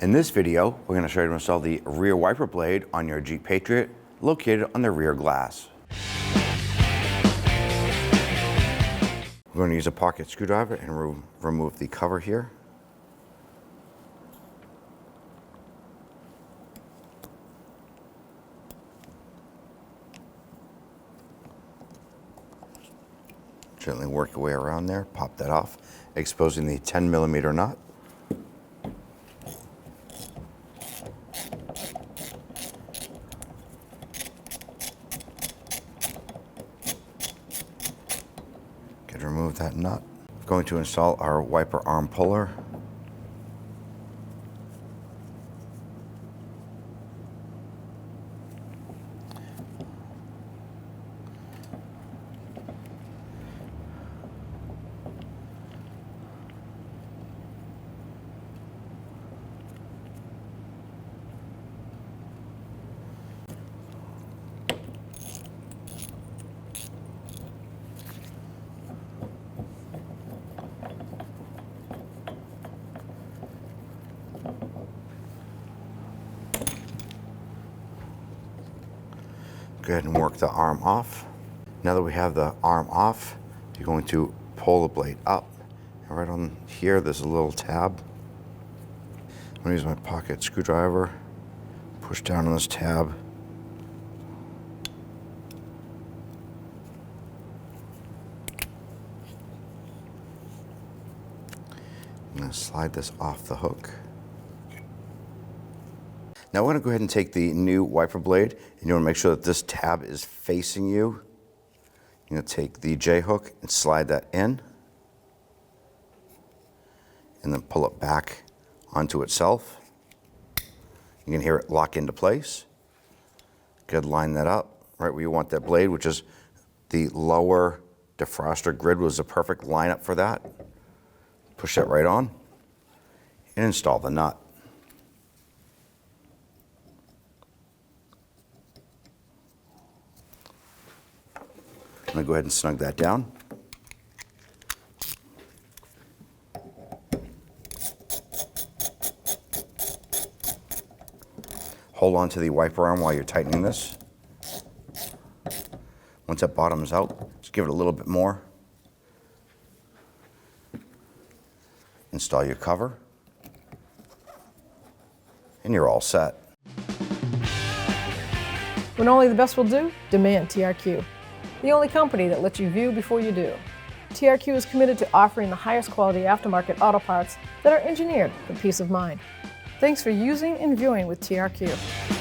In this video, we're going to show you how to install the rear wiper blade on your Jeep Patriot located on the rear glass. We're going to use a pocket screwdriver and remove the cover here. Gently work your way around there, pop that off, exposing the 10mm nut. Remove that nut. I'm going to install our wiper arm puller. Go ahead and work the arm off. Now that we have the arm off, you're going to pull the blade up. And right on here, there's a little tab. I'm going to use my pocket screwdriver, push down on this tab. I'm going to slide this off the hook. Now we're going to go ahead and take the new wiper blade, and you want to make sure that this tab is facing you. You're going to take the J-hook and slide that in, and then pull it back onto itself. You can hear it lock into place. Good, line that up right where you want that blade, which is the lower defroster grid was a perfect lineup for that. Push that right on and install the nut. I'm going to go ahead and snug that down. Hold on to the wiper arm while you're tightening this. Once that bottoms out, just give it a little bit more. Install your cover, and you're all set. When only the best will do, demand TRQ. The only company that lets you view before you do. TRQ is committed to offering the highest quality aftermarket auto parts that are engineered for peace of mind. Thanks for using and viewing with TRQ.